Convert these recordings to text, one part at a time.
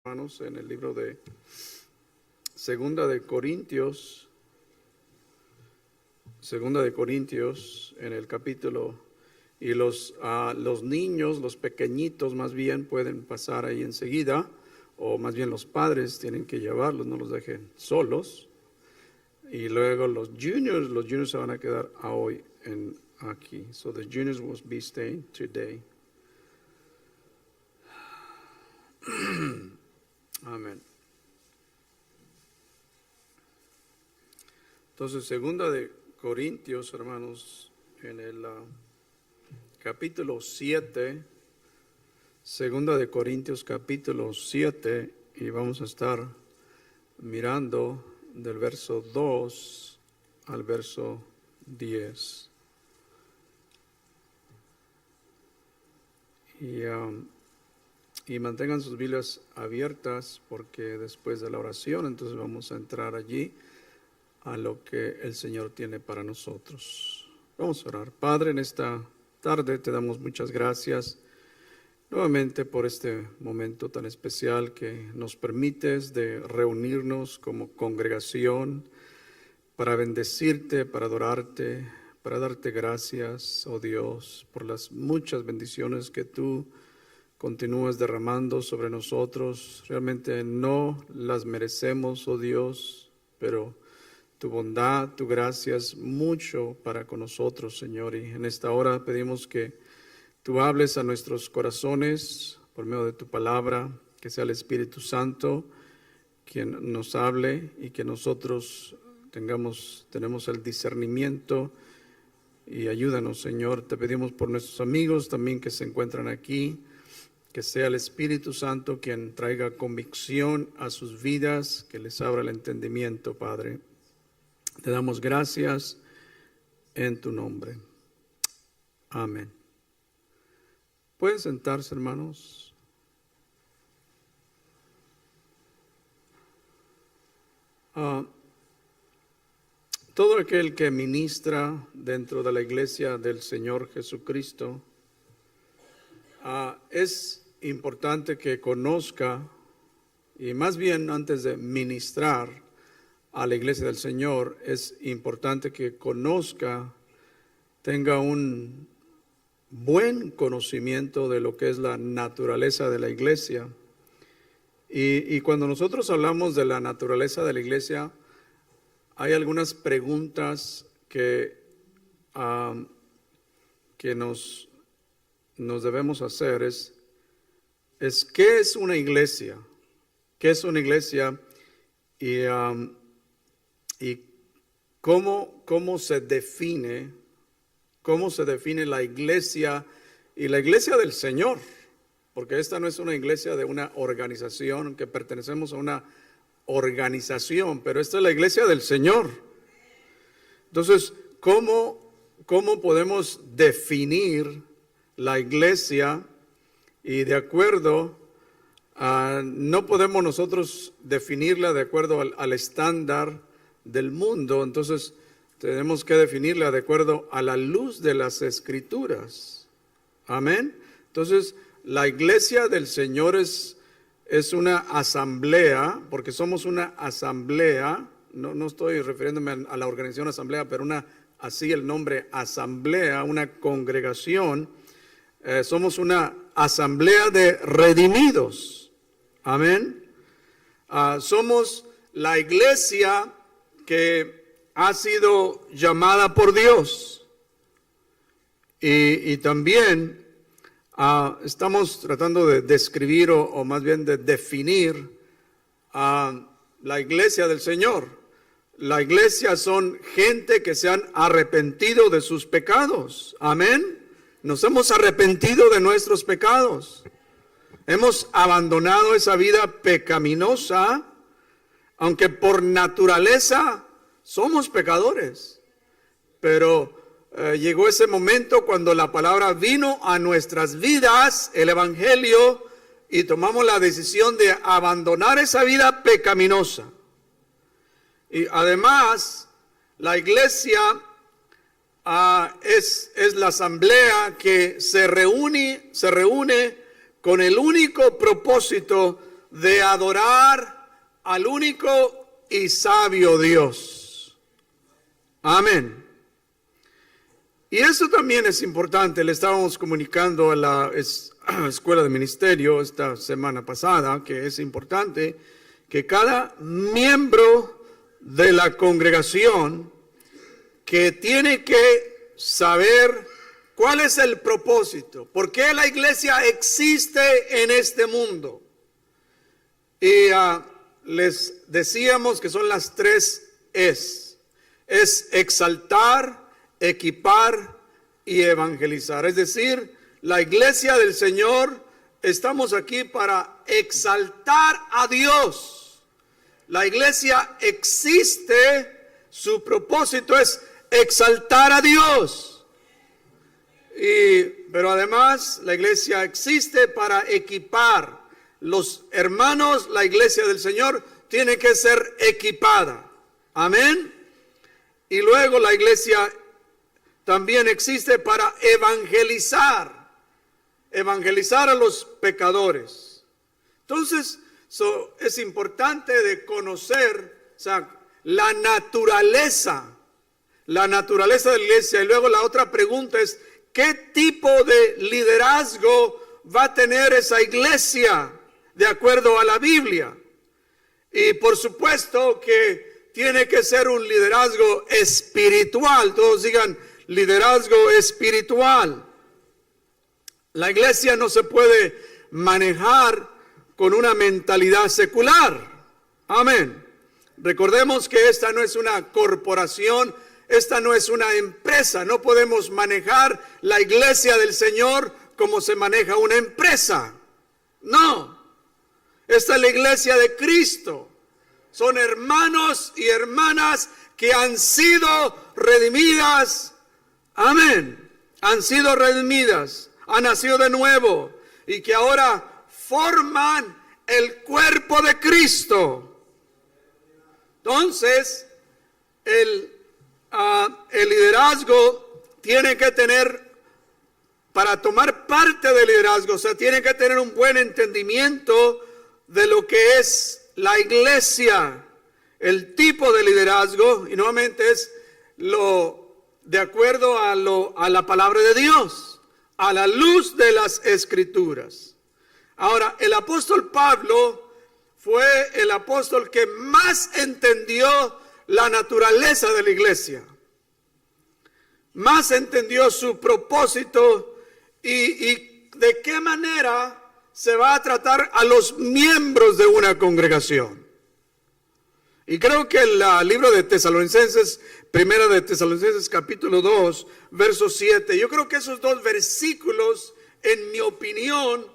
Hermanos, en el libro de Segunda de Corintios, en el capítulo, y los niños, los pequeñitos más bien, pueden pasar ahí enseguida, o más bien los padres tienen que llevarlos, no los dejen solos. Y luego los juniors se van a quedar hoy aquí. So the juniors will be staying today. Amén. Entonces, segunda de Corintios, hermanos, en el capítulo 7, segunda de Corintios capítulo 7, y vamos a estar mirando del verso 2 al verso 10. Y mantengan sus Biblias abiertas porque después de la oración, entonces vamos a entrar allí a lo que el Señor tiene para nosotros. Vamos a orar. Padre, en esta tarde te damos muchas gracias nuevamente por este momento tan especial que nos permites de reunirnos como congregación para bendecirte, para adorarte, para darte gracias, oh Dios, por las muchas bendiciones que tú continúas derramando sobre nosotros. Realmente no las merecemos, oh Dios, pero tu bondad, tu gracia es mucho para con nosotros, Señor. Y en esta hora pedimos que tú hables a nuestros corazones por medio de tu palabra, que sea el Espíritu Santo quien nos hable y que nosotros tenemos el discernimiento. Y ayúdanos, Señor. Te pedimos por nuestros amigos también que se encuentran aquí, que sea el Espíritu Santo quien traiga convicción a sus vidas, que les abra el entendimiento, Padre. Te damos gracias en tu nombre. Amén. ¿Pueden sentarse, hermanos? Todo aquel que ministra dentro de la iglesia del Señor Jesucristo, es importante que conozca, y más bien antes de ministrar a la iglesia del Señor, es importante que conozca, tenga un buen conocimiento de lo que es la naturaleza de la iglesia. Y cuando nosotros hablamos de la naturaleza de la iglesia, hay algunas preguntas que nos debemos hacer. Es ¿qué es una iglesia? ¿Qué es una iglesia? Y cómo se define la iglesia y la iglesia del Señor, porque esta no es una iglesia de una organización, que pertenecemos a una organización, pero esta es la iglesia del Señor. Entonces, ¿cómo podemos definir la iglesia? Y de acuerdo, no podemos nosotros definirla de acuerdo al estándar del mundo, entonces tenemos que definirla de acuerdo a la luz de las Escrituras. Amén. Entonces, la iglesia del Señor es una asamblea, porque somos una asamblea, no estoy refiriéndome a la organización asamblea, pero así el nombre asamblea, una congregación. Somos una asamblea de redimidos. Amén. Somos la iglesia que ha sido llamada por Dios. Y también estamos tratando de describir o más bien de definir a la iglesia del Señor. La iglesia son gente que se han arrepentido de sus pecados. Amén. Nos hemos arrepentido de nuestros pecados. Hemos abandonado esa vida pecaminosa, aunque por naturaleza somos pecadores. Pero llegó ese momento cuando la palabra vino a nuestras vidas, el evangelio, y tomamos la decisión de abandonar esa vida pecaminosa. Y además, la iglesia es la asamblea que se reúne con el único propósito de adorar al único y sabio Dios. Amén. Y eso también es importante. Le estábamos comunicando a la escuela de ministerio esta semana pasada que es importante que cada miembro de la congregación que tiene que saber cuál es el propósito, por qué la iglesia existe en este mundo. Y les decíamos que son las 3 Es. Es exaltar, equipar y evangelizar. Es decir, la iglesia del Señor, estamos aquí para exaltar a Dios. La iglesia existe, su propósito es exaltar a Dios. Pero además la iglesia existe para equipar. Los hermanos, la iglesia del Señor tiene que ser equipada. Amén. Y luego la iglesia también existe para evangelizar. Evangelizar a los pecadores. Entonces, es importante de conocer, o sea, la naturaleza de la iglesia. Y luego la otra pregunta es, ¿qué tipo de liderazgo va a tener esa iglesia de acuerdo a la Biblia? Y por supuesto que tiene que ser un liderazgo espiritual. Todos digan liderazgo espiritual. La iglesia no se puede manejar con una mentalidad secular. Amén. Recordemos que esta no es una corporación, esta no es una empresa. No podemos manejar la iglesia del Señor como se maneja una empresa. No. Esta es la iglesia de Cristo. Son hermanos y hermanas que han sido redimidas. Amén. Han sido redimidas. Han nacido de nuevo. Y que ahora forman el cuerpo de Cristo. Entonces, el liderazgo tiene que tener, para tomar parte del liderazgo, o sea, tiene que tener un buen entendimiento de lo que es la iglesia, el tipo de liderazgo, y nuevamente es de acuerdo a la palabra de Dios, a la luz de las Escrituras. Ahora, el apóstol Pablo fue el apóstol que más entendió la naturaleza de la iglesia, más entendió su propósito y de qué manera se va a tratar a los miembros de una congregación. Y creo que el libro de Tesalonicenses, primera de Tesalonicenses capítulo 2, verso 7, yo creo que esos 2 versículos, en mi opinión,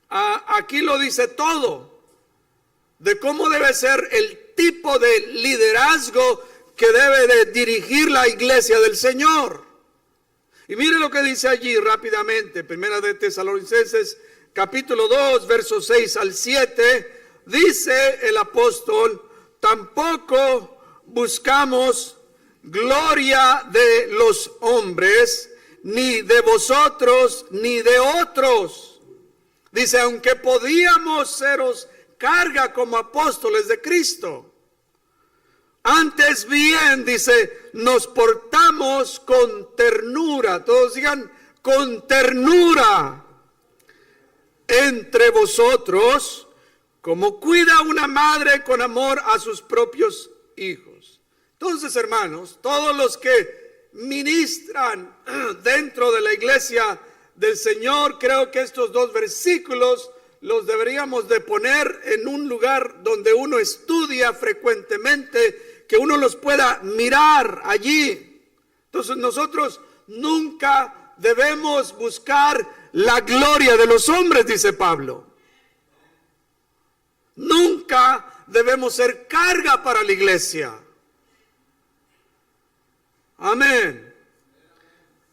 aquí lo dice todo, de cómo debe ser el tipo de liderazgo que debe de dirigir la iglesia del Señor. Y mire lo que dice allí rápidamente, primera de Tesalonicenses capítulo 2, versos 6 al 7, dice el apóstol, tampoco buscamos gloria de los hombres, ni de vosotros, ni de otros. Dice, aunque podíamos seros carga como apóstoles de Cristo, antes bien, dice, nos portamos con ternura, todos digan, con ternura, entre vosotros, como cuida una madre con amor a sus propios hijos. Entonces, hermanos, todos los que ministran dentro de la iglesia del Señor, creo que estos 2 versículos los deberíamos de poner en un lugar donde uno estudia frecuentemente, que uno los pueda mirar allí. Entonces nosotros nunca debemos buscar la gloria de los hombres, dice Pablo. Nunca debemos ser carga para la iglesia. Amén.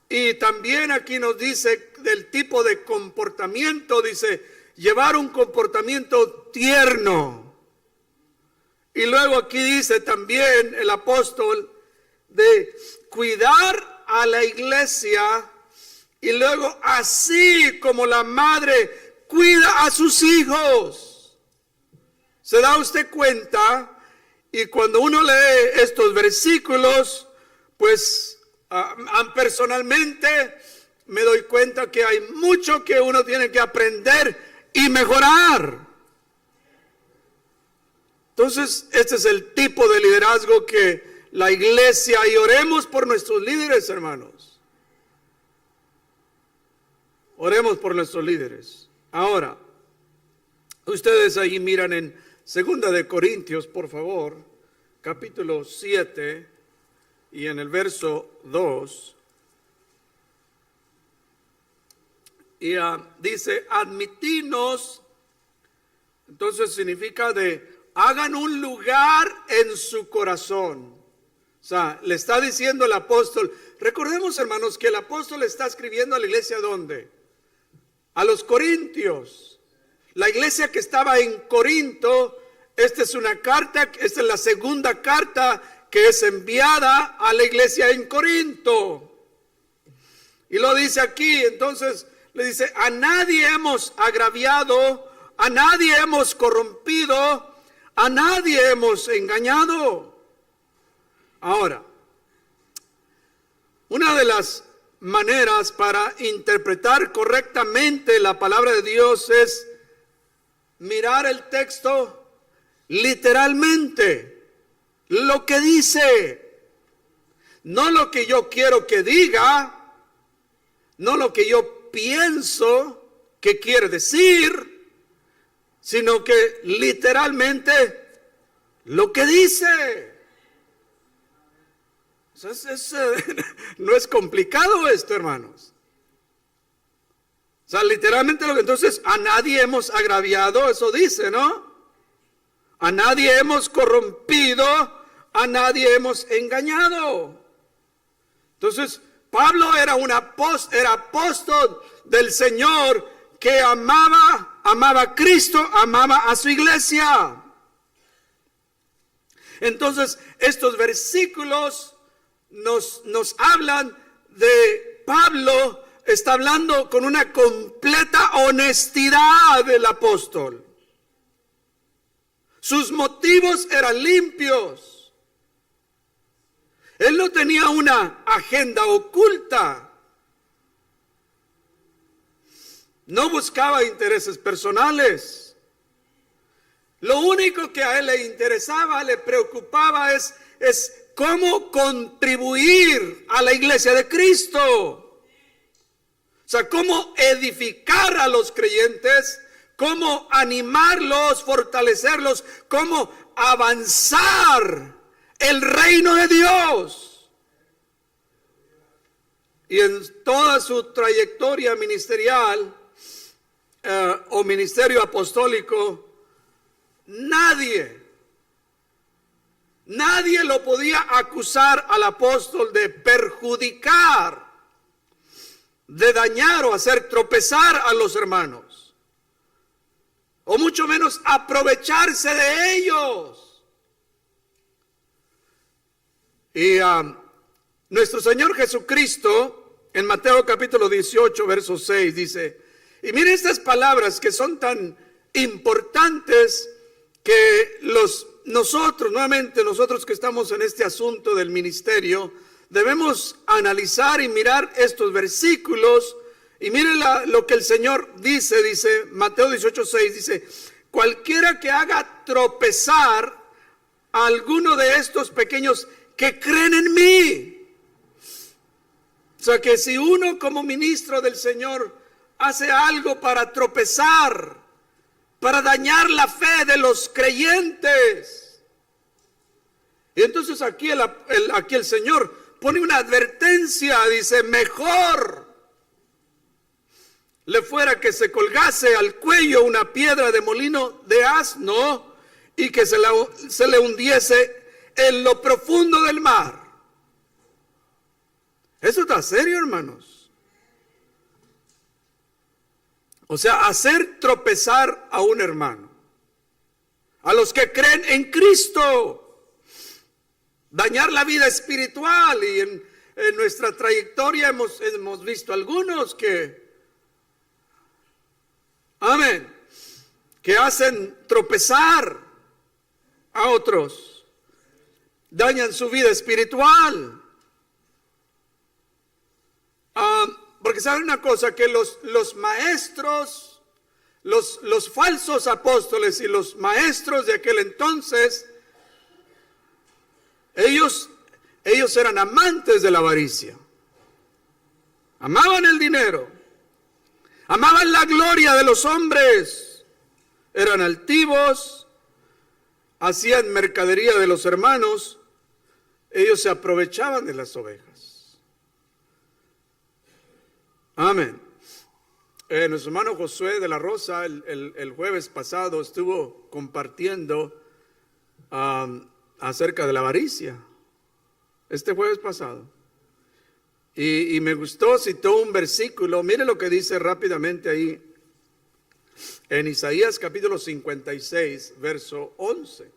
Y también aquí nos dice del tipo de comportamiento, dice, llevar un comportamiento tierno. Y luego aquí dice también el apóstol de cuidar a la iglesia. Y luego así como la madre cuida a sus hijos. ¿Se da usted cuenta? Y cuando uno lee estos versículos, pues personalmente me doy cuenta que hay mucho que uno tiene que aprender y mejorar. Entonces, este es el tipo de liderazgo que la iglesia, y oremos por nuestros líderes, hermanos. Oremos por nuestros líderes. Ahora, ustedes ahí miran en 2 de Corintios, por favor, capítulo 7, y en el verso 2. Y dice, admitinos, entonces significa hagan un lugar en su corazón. O sea, le está diciendo el apóstol. Recordemos, hermanos, que el apóstol está escribiendo a la iglesia, ¿dónde? A los corintios. La iglesia que estaba en Corinto, esta es una carta, esta es la segunda carta que es enviada a la iglesia en Corinto. Y lo dice aquí, entonces le dice, a nadie hemos agraviado, a nadie hemos corrompido, a nadie hemos engañado. Ahora, una de las maneras para interpretar correctamente la palabra de Dios es mirar el texto literalmente, lo que dice, no lo que yo quiero que diga, no lo que yo pienso que quiere decir, sino que literalmente lo que dice. No es complicado esto, hermanos. O sea, literalmente lo que entonces, a nadie hemos agraviado, eso dice, ¿no? A nadie hemos corrompido, a nadie hemos engañado. Entonces, Pablo era apóstol del Señor que amaba a Cristo, amaba a su iglesia. Entonces, estos versículos nos hablan de Pablo, está hablando con una completa honestidad del apóstol. Sus motivos eran limpios. Él no tenía una agenda oculta. No buscaba intereses personales. Lo único que a él le interesaba, le preocupaba es cómo contribuir a la iglesia de Cristo. O sea, cómo edificar a los creyentes, cómo animarlos, fortalecerlos, cómo avanzar el reino de Dios. Y en toda su trayectoria ministerial o ministerio apostólico, nadie lo podía acusar al apóstol de perjudicar, de dañar o hacer tropezar a los hermanos, o mucho menos aprovecharse de ellos. Y nuestro Señor Jesucristo, en Mateo capítulo 18, verso 6, dice, y miren estas palabras que son tan importantes que nosotros que estamos en este asunto del ministerio, debemos analizar y mirar estos versículos. Y miren lo que el Señor dice Mateo 18:6, dice, cualquiera que haga tropezar a alguno de estos pequeños que creen en mí. O sea que si uno como ministro del Señor hace algo para tropezar, para dañar la fe de los creyentes, y entonces aquí el Señor pone una advertencia, dice, mejor le fuera que se colgase al cuello una piedra de molino de asno y que se le hundiese en lo profundo del mar. Eso está serio, hermanos. O sea, hacer tropezar a un hermano, a los que creen en Cristo, dañar la vida espiritual. Y en nuestra trayectoria hemos visto algunos que, amén, que hacen tropezar a otros, dañan su vida espiritual. Porque saben una cosa, que los maestros, los falsos apóstoles y los maestros de aquel entonces, ellos eran amantes de la avaricia. Amaban el dinero, amaban la gloria de los hombres, eran altivos, hacían mercadería de los hermanos, ellos se aprovechaban de las ovejas. Amén. Nuestro hermano Josué de la Rosa el jueves pasado estuvo compartiendo acerca de la avaricia, este jueves pasado. Y me gustó, citó un versículo. Mire lo que dice rápidamente ahí en Isaías capítulo 56, verso 11.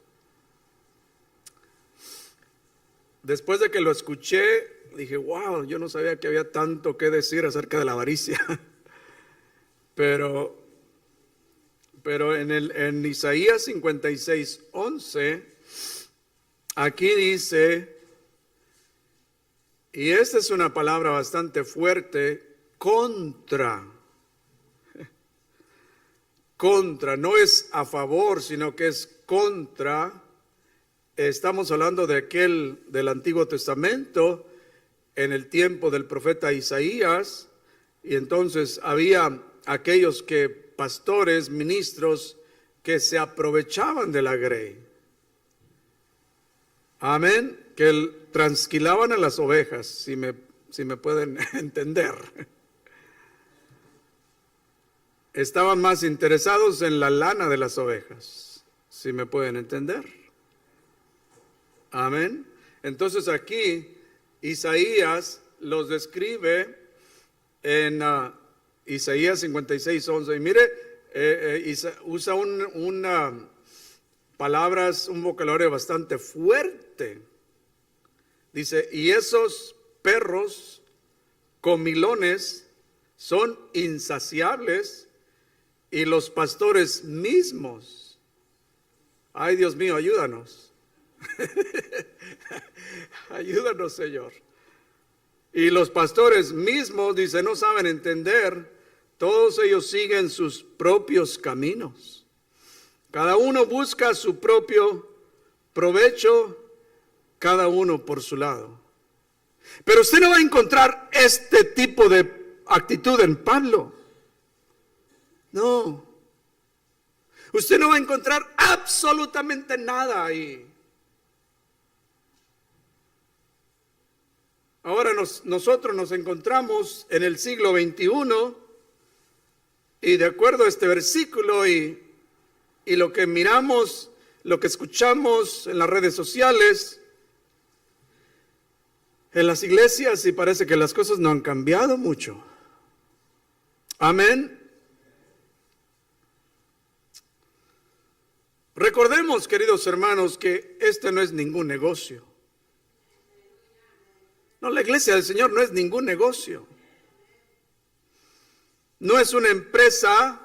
Después de que lo escuché, dije, wow, yo no sabía que había tanto que decir acerca de la avaricia. Pero en Isaías 56, 11, aquí dice, y esta es una palabra bastante fuerte, contra, no es a favor, sino que es contra. Estamos hablando del Antiguo Testamento, en el tiempo del profeta Isaías, y entonces había aquellos pastores, ministros, que se aprovechaban de la grey. Amén. Que transquilaban a las ovejas, si me pueden entender. Estaban más interesados en la lana de las ovejas, si me pueden entender. Amén. Entonces aquí Isaías los describe en Isaías 56, 11. Y mire, usa palabras, un vocabulario bastante fuerte. Dice, y esos perros comilones son insaciables, y los pastores mismos. Ay, Dios mío, ayúdanos. Ayúdanos, Señor. Y los pastores mismos, dice, no saben entender. Todos ellos siguen sus propios caminos. Cada uno busca su propio provecho, cada uno por su lado. Pero usted no va a encontrar este tipo de actitud en Pablo. No. Usted no va a encontrar absolutamente nada ahí. Ahora nosotros nos encontramos en el siglo XXI, y de acuerdo a este versículo y lo que miramos, lo que escuchamos en las redes sociales, en las iglesias, y parece que las cosas no han cambiado mucho. Amén. Recordemos, queridos hermanos, que este no es ningún negocio. No, la iglesia del Señor no es ningún negocio. No es una empresa,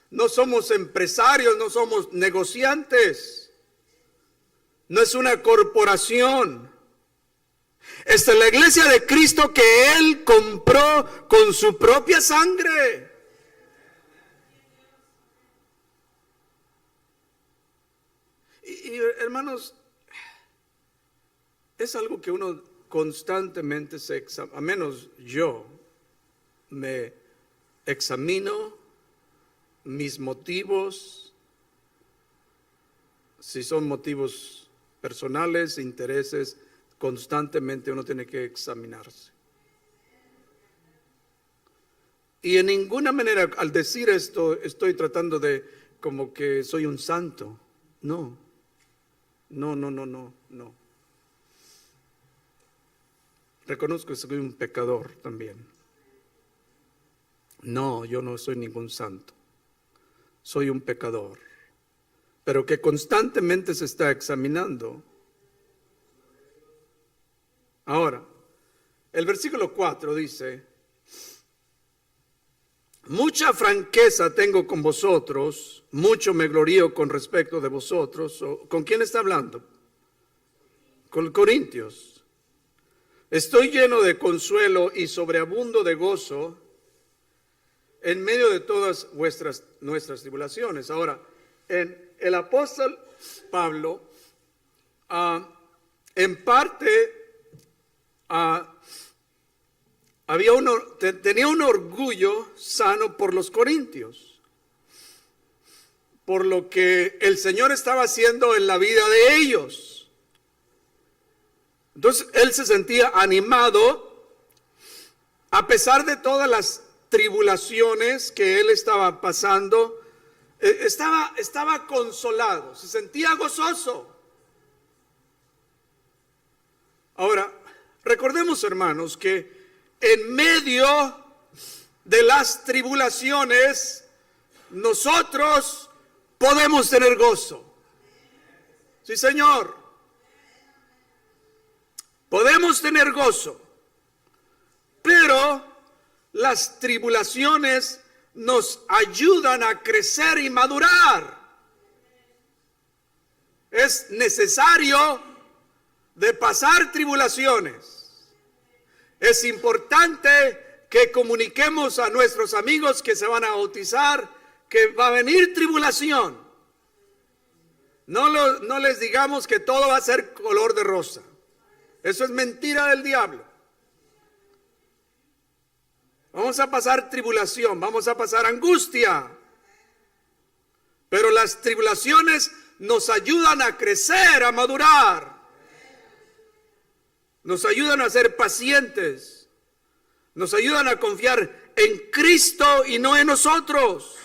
no somos empresarios, no somos negociantes. No es una corporación. Esta es la iglesia de Cristo que Él compró con su propia sangre. Y hermanos, es algo que uno constantemente se examina, a menos yo me examino mis motivos, si son motivos personales, intereses, constantemente uno tiene que examinarse. Y en ninguna manera al decir esto estoy tratando de como que soy un santo. No. Reconozco que soy un pecador también. No, yo no soy ningún santo. Soy un pecador, pero que constantemente se está examinando. Ahora, el versículo 4 dice, mucha franqueza tengo con vosotros, mucho me glorío con respecto de vosotros. ¿Con quién está hablando? Con Corintios. Estoy lleno de consuelo y sobreabundo de gozo en medio de todas nuestras tribulaciones. Ahora, el apóstol Pablo, en parte, tenía un orgullo sano por los corintios, por lo que el Señor estaba haciendo en la vida de ellos. Entonces él se sentía animado a pesar de todas las tribulaciones que él estaba pasando. Estaba consolado, se sentía gozoso. Ahora, recordemos, hermanos, que en medio de las tribulaciones nosotros podemos tener gozo. Sí, Señor. Podemos tener gozo, pero las tribulaciones nos ayudan a crecer y madurar. Es necesario de pasar tribulaciones. Es importante que comuniquemos a nuestros amigos que se van a bautizar que va a venir tribulación. No les digamos que todo va a ser color de rosa. Eso es mentira del diablo. Vamos a pasar tribulación, vamos a pasar angustia. Pero las tribulaciones nos ayudan a crecer, a madurar. Nos ayudan a ser pacientes. Nos ayudan a confiar en Cristo y no en nosotros.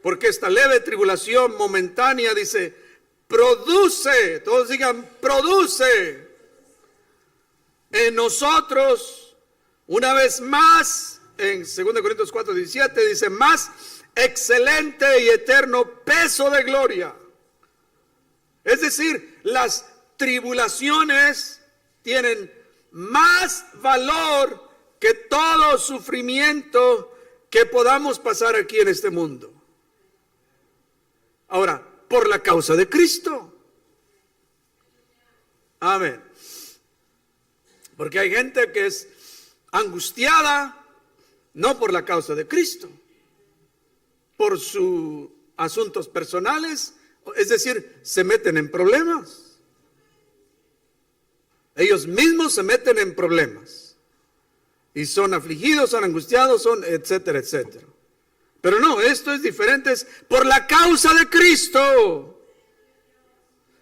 Porque esta leve tribulación momentánea, dice, produce, todos digan, produce en nosotros, una vez más, en 2 Corintios 4:17, dice, más excelente y eterno peso de gloria. Es decir, las tribulaciones tienen más valor que todo sufrimiento que podamos pasar aquí en este mundo. Ahora, por la causa de Cristo. Amén. Porque hay gente que es angustiada, no por la causa de Cristo, por sus asuntos personales, es decir, se meten en problemas. Ellos mismos se meten en problemas. Y son afligidos, son angustiados, son etcétera, etcétera. Pero no, esto es diferente, es por la causa de Cristo.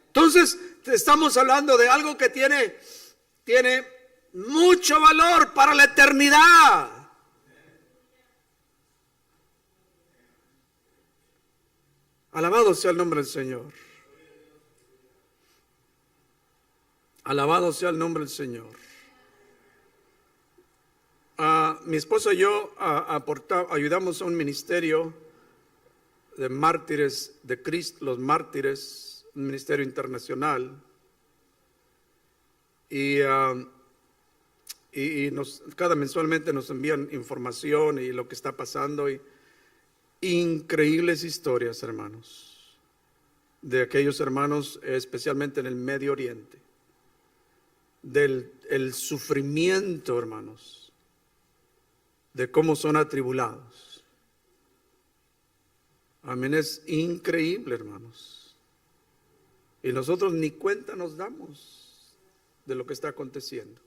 Entonces, estamos hablando de algo que tiene mucho valor para la eternidad. Alabado sea el nombre del Señor. Alabado sea el nombre del Señor. Mi esposa y yo ayudamos a un ministerio de mártires de Cristo, los mártires, un ministerio internacional. Y cada mensualmente nos envían información y lo que está pasando. Y increíbles historias, hermanos, de aquellos hermanos, especialmente en el Medio Oriente, del sufrimiento, hermanos, de cómo son atribulados. Amén, es increíble, hermanos. Y nosotros ni cuenta nos damos de lo que está aconteciendo.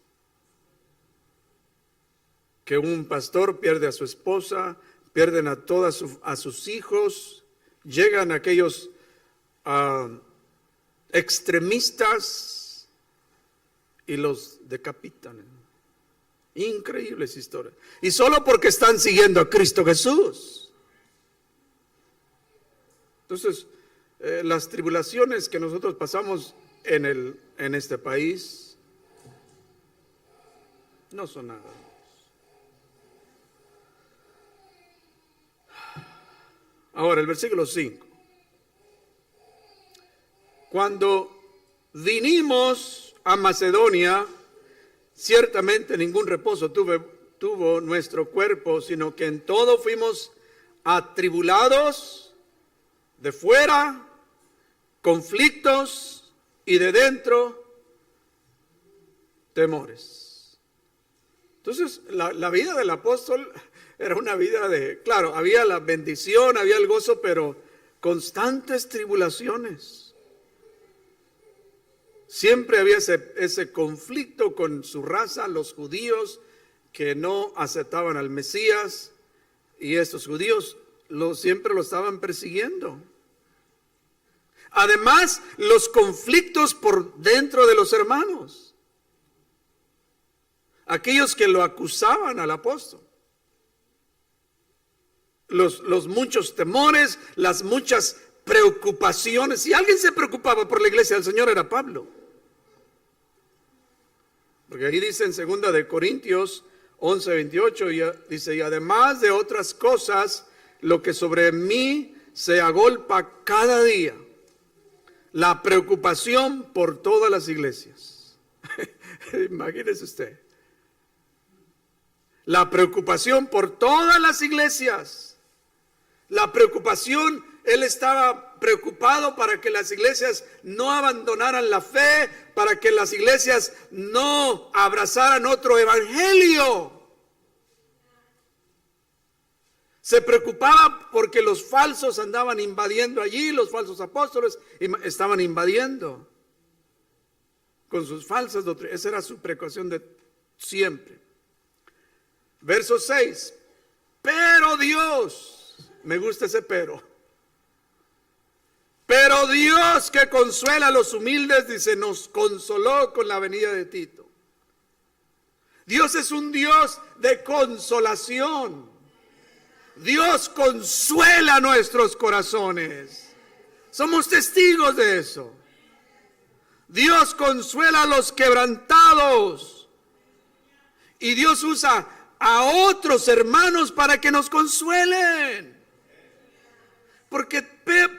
Que un pastor pierde a su esposa, pierden a a sus hijos, llegan aquellos extremistas y los decapitan. Increíbles historias. Y solo porque están siguiendo a Cristo Jesús. Entonces, las tribulaciones que nosotros pasamos en este país no son nada. Ahora, el versículo 5. Cuando vinimos a Macedonia, Ciertamente ningún reposo tuvo nuestro cuerpo, sino que en todo fuimos atribulados de fuera, conflictos, y de dentro, temores. Entonces, la vida del apóstol era una vida de, claro, había la bendición, había el gozo, pero constantes tribulaciones. Siempre había ese conflicto con su raza, los judíos que no aceptaban al Mesías, y estos judíos siempre lo estaban persiguiendo. Además, los conflictos por dentro de los hermanos, aquellos que lo acusaban al apóstol, los muchos temores, las muchas preocupaciones. Si alguien se preocupaba por la iglesia del Señor, era Pablo. Porque ahí dice en 2 de Corintios 11:28, dice, y además de otras cosas, lo que sobre mí se agolpa cada día, la preocupación por todas las iglesias. Imagínese usted. La preocupación por todas las iglesias. La preocupación, él estaba preocupado para que las iglesias no abandonaran la fe, para que las iglesias no abrazaran otro evangelio. Se preocupaba porque los falsos andaban invadiendo allí, los falsos apóstoles estaban invadiendo con sus falsas doctrinas. Esa era su precaución de siempre. Verso 6. Pero Dios, me gusta ese pero Dios que consuela a los humildes, dice, nos consoló con la venida de Tito. Dios es un Dios de consolación. Dios consuela nuestros corazones. Somos testigos de eso. Dios consuela a los quebrantados. Y Dios usa a otros hermanos para que nos consuelen. Porque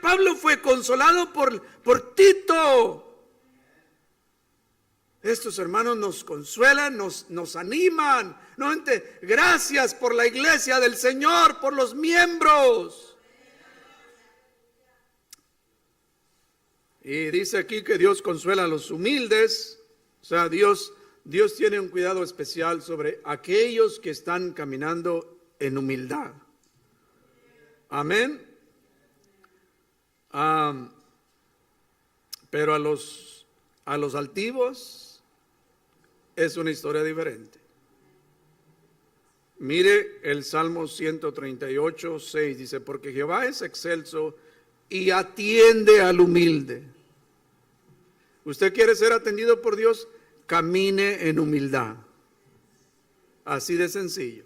Pablo fue consolado por Tito. Estos hermanos nos consuelan, nos animan. Nuevamente, gracias por la iglesia del Señor, por los miembros. Y dice aquí que Dios consuela a los humildes. O sea, Dios tiene un cuidado especial sobre aquellos que están caminando en humildad. Amén. Pero a los altivos es una historia diferente. Mire el Salmo 138, 6, dice, porque Jehová es excelso y atiende al humilde. ¿Usted quiere ser atendido por Dios? Camine en humildad. Así de sencillo.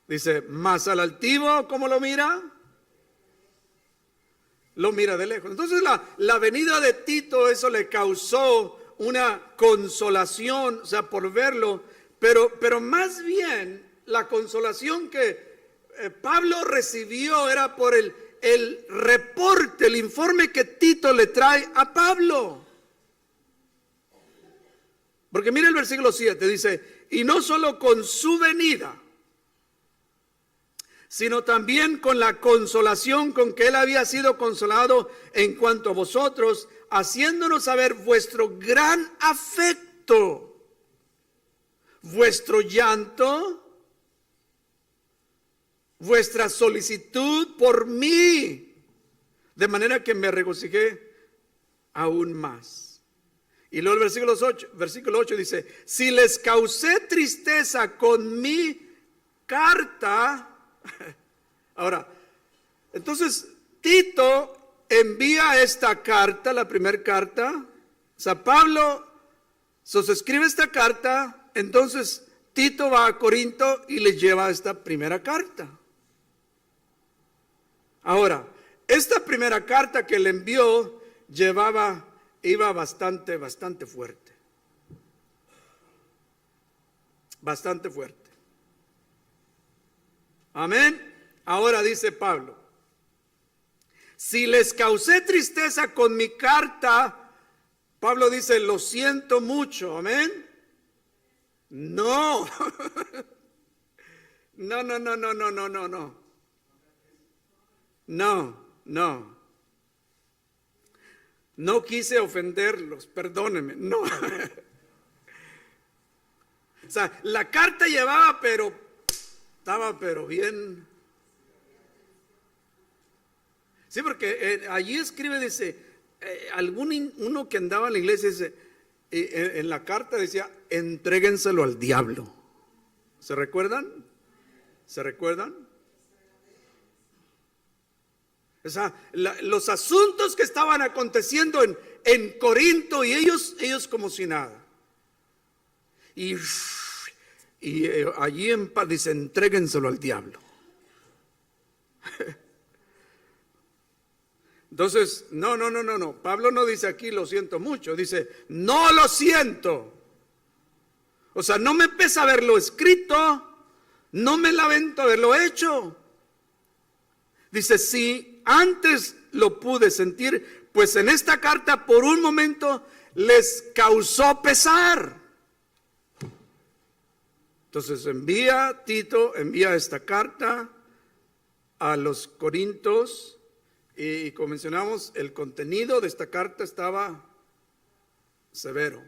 Dice, mas al altivo, ¿cómo lo mira? Lo mira de lejos. Entonces la venida de Tito, eso le causó una consolación, o sea, por verlo, pero más bien la consolación que Pablo recibió era por el reporte, el informe que Tito le trae a Pablo. Porque mira el versículo 7, dice, y no solo con su venida, sino también con la consolación con que él había sido consolado en cuanto a vosotros, haciéndonos saber vuestro gran afecto, vuestro llanto, vuestra solicitud por mí, de manera que me regocijé aún más. Y luego el versículo 8 dice, si les causé tristeza con mi carta. Ahora, entonces Tito envía esta carta, la primera carta. O sea, Pablo se escribe esta carta, entonces Tito va a Corinto y le lleva esta primera carta. Ahora, esta primera carta que le envió iba bastante fuerte. Bastante fuerte. Amén. Ahora dice Pablo, si les causé tristeza con mi carta, Pablo dice, lo siento mucho, amén. No, no, no, no, no, no, no, no, no. No, no. No quise ofenderlos, perdónenme, no. O sea, la carta llevaba, estaba bien. Sí, porque allí escribe, dice, uno que andaba en la iglesia, dice, en la carta decía, entréguenselo al diablo. ¿Se recuerdan? ¿Se recuerdan? O sea, los asuntos que estaban aconteciendo en Corinto y ellos como si nada. Y allí en paz dice, entréguenselo al diablo. Entonces, no. Pablo no dice aquí lo siento mucho, dice no lo siento. O sea, no me pesa haberlo escrito, no me lamento haberlo hecho. Dice, si antes lo pude sentir, pues en esta carta por un momento les causó pesar. Entonces Tito envía esta carta a los Corintios. Y como mencionamos, el contenido de esta carta estaba severo.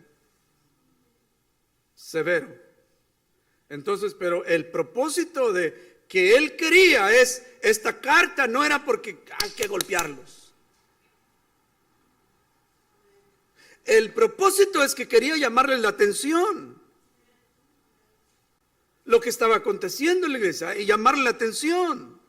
Entonces, pero el propósito de que él quería esta carta no era porque hay que golpearlos. El propósito es que quería llamarles la atención lo que estaba aconteciendo en la iglesia y llamarle la atención.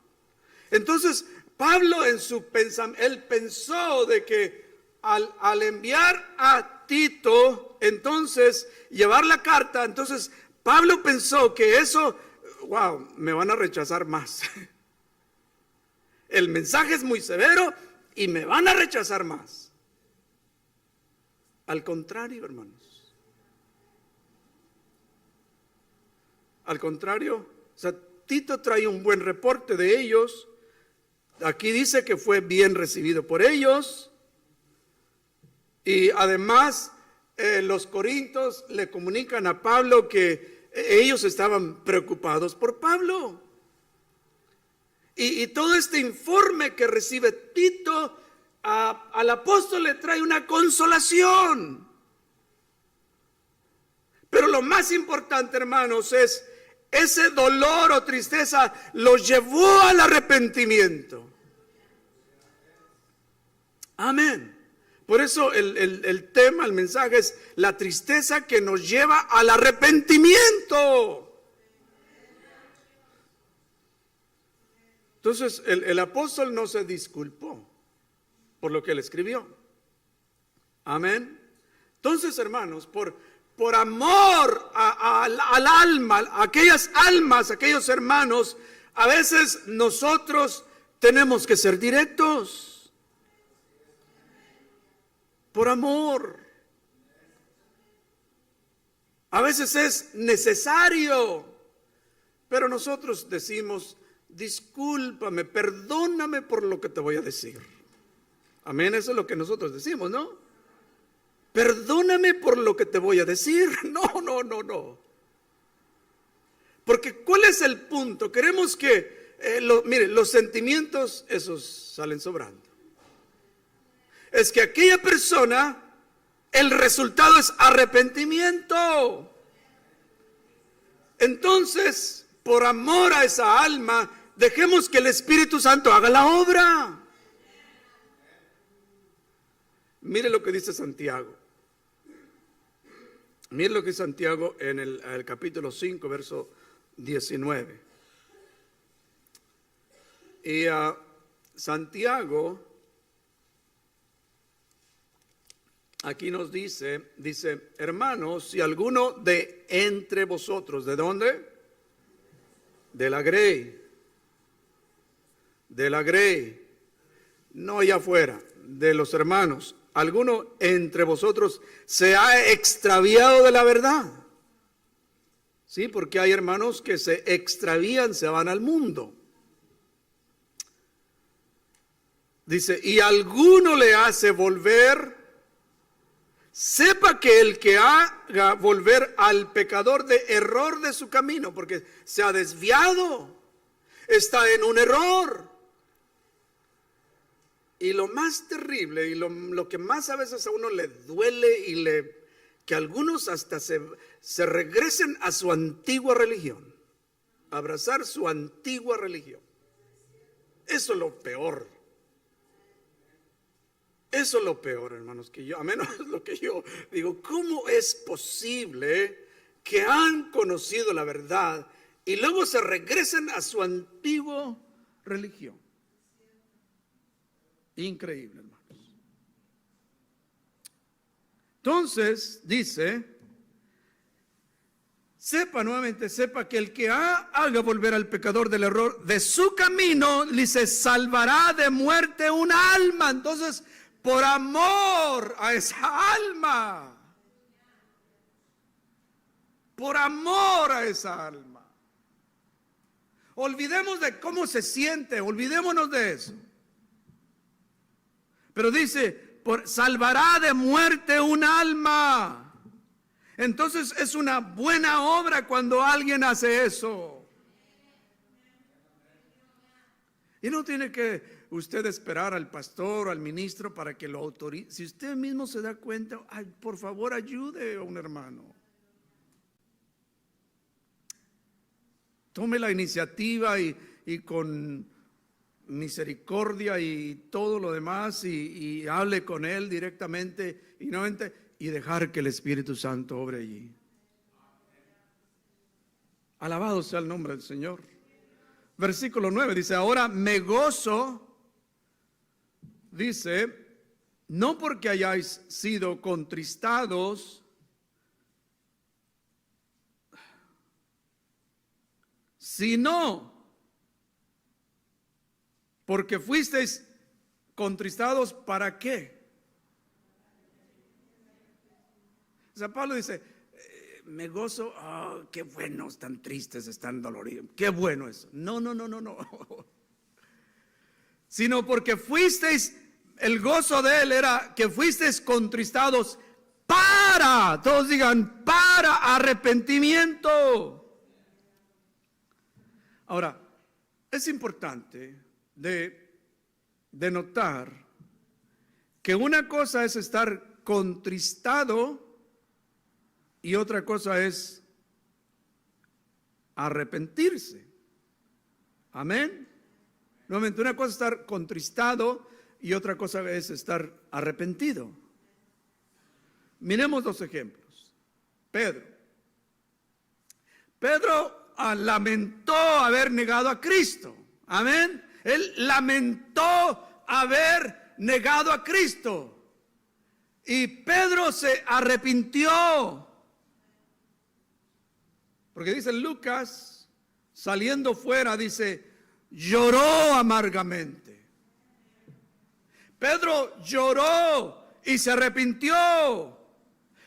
Entonces, Pablo en su pensamiento, él pensó de que al enviar a Tito, entonces llevar la carta, entonces Pablo pensó que eso, wow, me van a rechazar más. El mensaje es muy severo y me van a rechazar más. Al contrario, hermanos. Al contrario, o sea, Tito trae un buen reporte de ellos. Aquí dice que fue bien recibido por ellos. Y además los corintios le comunican a Pablo que ellos estaban preocupados por Pablo. Y todo este informe que recibe Tito al apóstol le trae una consolación. Pero lo más importante, hermanos, es ese dolor o tristeza los llevó al arrepentimiento. Amén. Por eso el tema, el mensaje es la tristeza que nos lleva al arrepentimiento. Entonces el apóstol no se disculpó por lo que él escribió. Amén. Entonces, hermanos, por amor al alma, a aquellas almas, a aquellos hermanos, a veces nosotros tenemos que ser directos. Por amor. A veces es necesario, pero nosotros decimos, discúlpame, perdóname por lo que te voy a decir. Amén, eso es lo que nosotros decimos, ¿no? Perdóname por lo que te voy a decir. No. Porque ¿cuál es el punto? Queremos que, mire, los sentimientos, esos salen sobrando. Es que aquella persona, el resultado es arrepentimiento. Entonces, por amor a esa alma, dejemos que el Espíritu Santo haga la obra. Mire lo que dice Santiago. Mire lo que dice Santiago en el capítulo 5, verso 19. Y Santiago aquí nos dice, hermanos, si alguno de entre vosotros, ¿de dónde? De la grey, no allá afuera, de los hermanos, alguno entre vosotros se ha extraviado de la verdad. Sí, porque hay hermanos que se extravían, se van al mundo. Dice, y alguno le hace volver, sepa que el que haga volver al pecador de error de su camino, porque se ha desviado, está en un error. Y lo más terrible y lo que más a veces a uno le duele y que algunos hasta se regresen a su antigua religión, abrazar su antigua religión. Eso es lo peor. Eso es lo peor, hermanos, que yo, a menos lo que yo digo, ¿cómo es posible que han conocido la verdad y luego se regresen a su antigua religión? Increíble, hermanos. Entonces, dice, sepa que el que haga volver al pecador del error de su camino, dice, salvará de muerte un alma. Entonces, por amor a esa alma, por amor a esa alma, olvidemos de cómo se siente, olvidémonos de eso. Pero dice, salvará de muerte un alma. Entonces es una buena obra cuando alguien hace eso. Y no tiene que usted esperar al pastor o al ministro para que lo autorice. Si usted mismo se da cuenta, ay, por favor ayude a un hermano. Tome la iniciativa y con misericordia y todo lo demás y hable con él directamente y dejar que el Espíritu Santo obre allí. Alabado sea el nombre del Señor. Versículo 9 dice, ahora me gozo, dice, no porque hayáis sido contristados, sino porque fuisteis contristados, ¿para qué? O sea, Pablo dice, me gozo, qué buenos, tan tristes, están doloridos, qué bueno eso. No. Sino porque fuisteis, el gozo de él era que fuisteis contristados para, todos digan, para arrepentimiento. Ahora, es importante de notar que una cosa es estar contristado y otra cosa es arrepentirse. Amén. Nuevamente, una cosa es estar contristado y otra cosa es estar arrepentido. Miremos dos ejemplos. Pedro lamentó haber negado a Cristo. Amén. Él lamentó haber negado a Cristo. Y Pedro se arrepintió. Porque dice Lucas, saliendo fuera, dice, lloró amargamente. Pedro lloró y se arrepintió.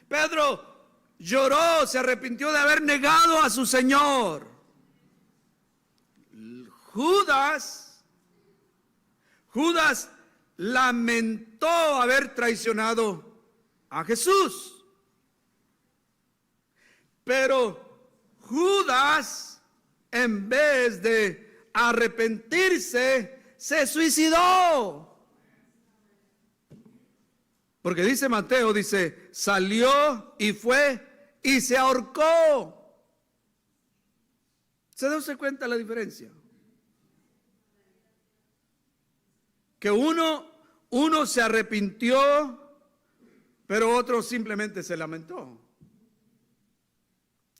Pedro lloró, se arrepintió de haber negado a su Señor. Judas lamentó haber traicionado a Jesús. Pero Judas, en vez de arrepentirse, se suicidó. Porque dice Mateo, dice, salió y fue y se ahorcó. ¿Se da cuenta la diferencia? Que uno se arrepintió, pero otro simplemente se lamentó.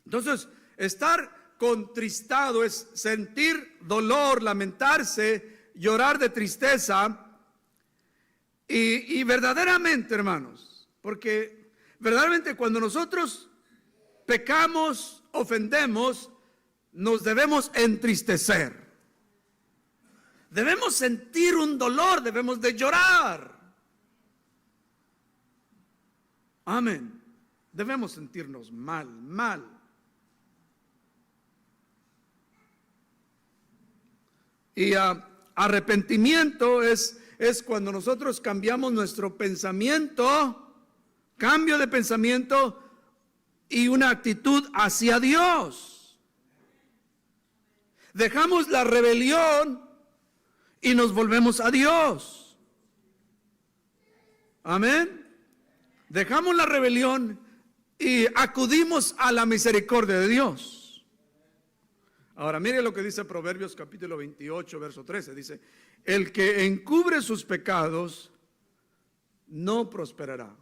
Entonces, estar contristado es sentir dolor, lamentarse, llorar de tristeza. Y verdaderamente, hermanos, porque verdaderamente cuando nosotros pecamos, ofendemos, nos debemos entristecer. Debemos sentir un dolor, debemos de llorar. Amén. Debemos sentirnos mal. Y arrepentimiento es cuando nosotros cambiamos nuestro pensamiento, cambio de pensamiento y una actitud hacia Dios. Dejamos la rebelión y nos volvemos a Dios. Amén. Dejamos la rebelión y acudimos a la misericordia de Dios. Ahora mire lo que dice Proverbios capítulo 28, verso 13. Dice, el que encubre sus pecados no prosperará,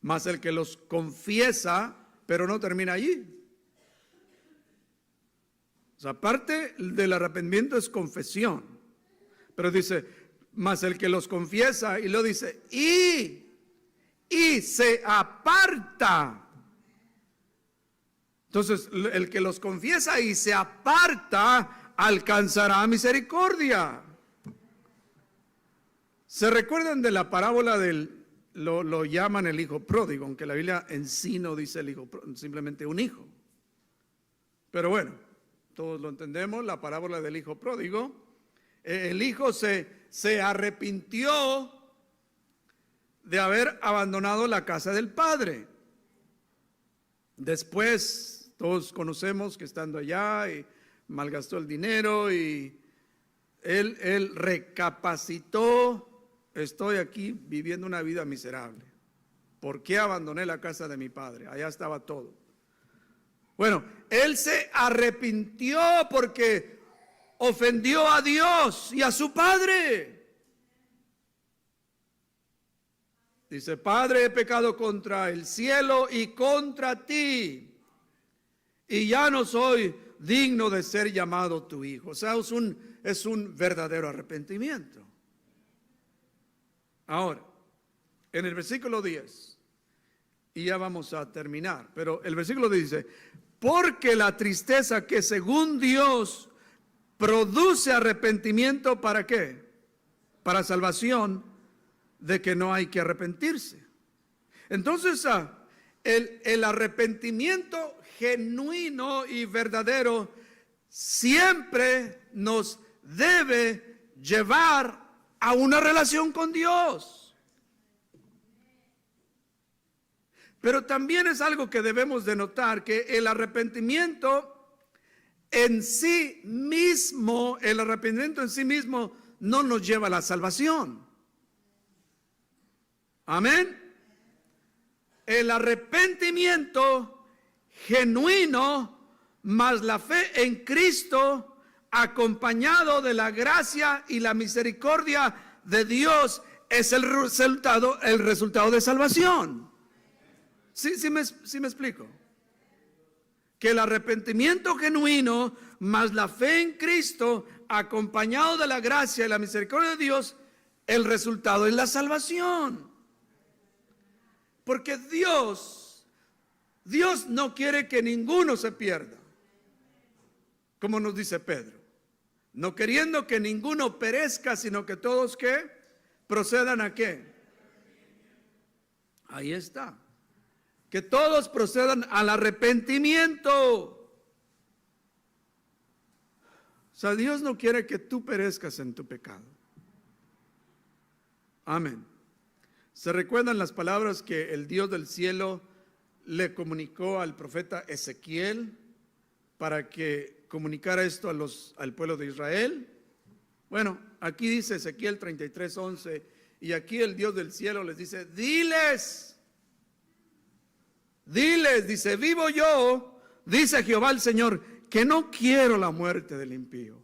mas el que los confiesa, pero no termina allí. O sea, parte del arrepentimiento es confesión, pero dice, mas el que los confiesa, y lo dice, y se aparta. Entonces, el que los confiesa y se aparta, alcanzará misericordia. ¿Se recuerdan de la parábola del, lo llaman el hijo pródigo, aunque la Biblia en sí no dice el hijo pródigo, simplemente un hijo? Pero bueno, todos lo entendemos, la parábola del hijo pródigo. El hijo se arrepintió de haber abandonado la casa del padre. Después, todos conocemos que estando allá y malgastó el dinero y él recapacitó. Estoy aquí viviendo una vida miserable. ¿Por qué abandoné la casa de mi padre? Allá estaba todo. Bueno, él se arrepintió porque ofendió a Dios y a su padre. Dice, Padre, he pecado contra el cielo y contra ti, y ya no soy digno de ser llamado tu hijo. O sea, es un verdadero arrepentimiento. Ahora, en el versículo 10, y ya vamos a terminar, pero el versículo dice, porque la tristeza que según Dios produce arrepentimiento, ¿para qué? Para salvación, de que no hay que arrepentirse. Entonces, el arrepentimiento genuino y verdadero siempre nos debe llevar a una relación con Dios. Pero también es algo que debemos de notar, que el arrepentimiento en sí mismo, no nos lleva a la salvación. Amén. El arrepentimiento genuino más la fe en Cristo, acompañado de la gracia y la misericordia de Dios, es el resultado de salvación. ¿Sí me explico? Que el arrepentimiento genuino más la fe en Cristo, acompañado de la gracia y la misericordia de Dios, el resultado es la salvación. Porque Dios no quiere que ninguno se pierda, como nos dice Pedro, no queriendo que ninguno perezca, sino que todos ¿qué? Procedan ¿a qué? Ahí está, que todos procedan al arrepentimiento. O sea, Dios no quiere que tú perezcas en tu pecado. Amén. ¿Se recuerdan las palabras que el Dios del cielo le comunicó al profeta Ezequiel para que comunicara esto al pueblo de Israel? Bueno, aquí dice Ezequiel 33:11, y aquí el Dios del cielo les dice, diles, dice, vivo yo, dice Jehová el Señor, que no quiero la muerte del impío.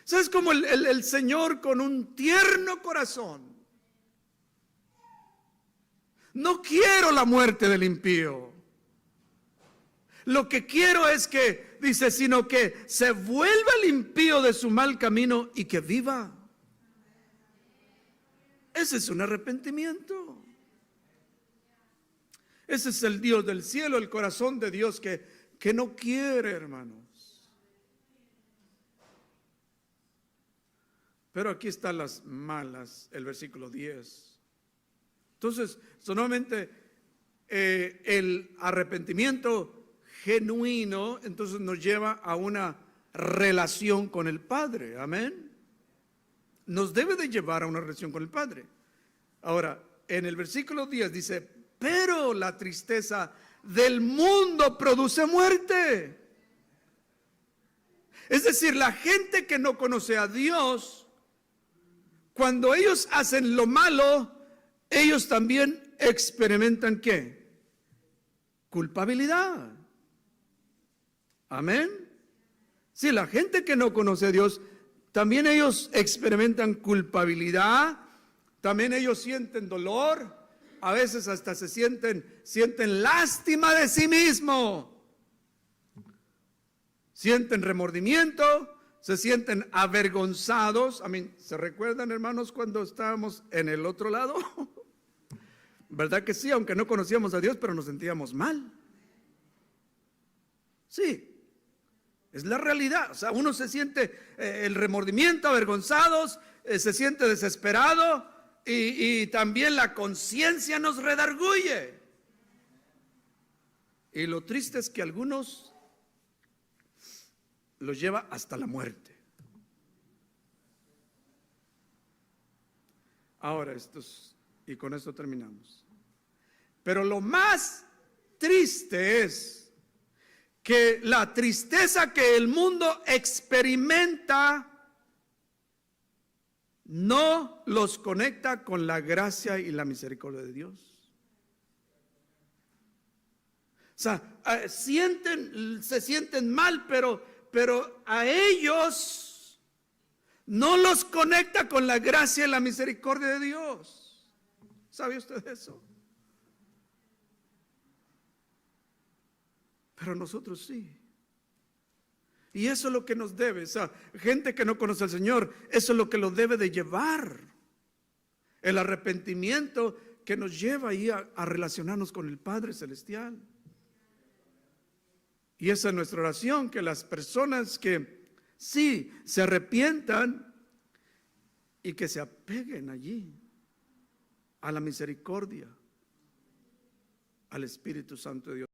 ¿Sabes cómo el Señor con un tierno corazón? No quiero la muerte del impío. Lo que quiero es que, dice, sino que se vuelva el impío de su mal camino y que viva. Ese es un arrepentimiento. Ese es el Dios del cielo, el corazón de Dios que no quiere, hermanos. Pero aquí están las malas, el versículo 10. Entonces, solamente el arrepentimiento genuino, entonces nos lleva a una relación con el Padre, amén. Nos debe de llevar a una relación con el Padre. Ahora, en el versículo 10 dice, pero la tristeza del mundo produce muerte. Es decir, la gente que no conoce a Dios, cuando ellos hacen lo malo, ellos también experimentan ¿qué? Culpabilidad. Amén. Sí, la gente que no conoce a Dios, también ellos experimentan culpabilidad, también ellos sienten dolor, a veces hasta sienten lástima de sí mismo, sienten remordimiento, se sienten avergonzados. ¿Se recuerdan, hermanos, cuando estábamos en el otro lado? ¿Verdad que sí? Aunque no conocíamos a Dios, pero nos sentíamos mal. Sí. Es la realidad. O sea, uno se siente el remordimiento, avergonzados, se siente desesperado y también la conciencia nos redarguye. Y lo triste es que algunos los lleva hasta la muerte. Ahora, y con esto terminamos. Pero lo más triste es que la tristeza que el mundo experimenta no los conecta con la gracia y la misericordia de Dios. O sea, se sienten mal, pero a ellos no los conecta con la gracia y la misericordia de Dios. ¿Sabe usted eso? Pero nosotros sí. Y eso es lo que nos debe, gente que no conoce al Señor, eso es lo que lo debe de llevar. El arrepentimiento que nos lleva ahí a relacionarnos con el Padre Celestial. Y esa es nuestra oración, que las personas que sí se arrepientan y que se apeguen allí a la misericordia, al Espíritu Santo de Dios.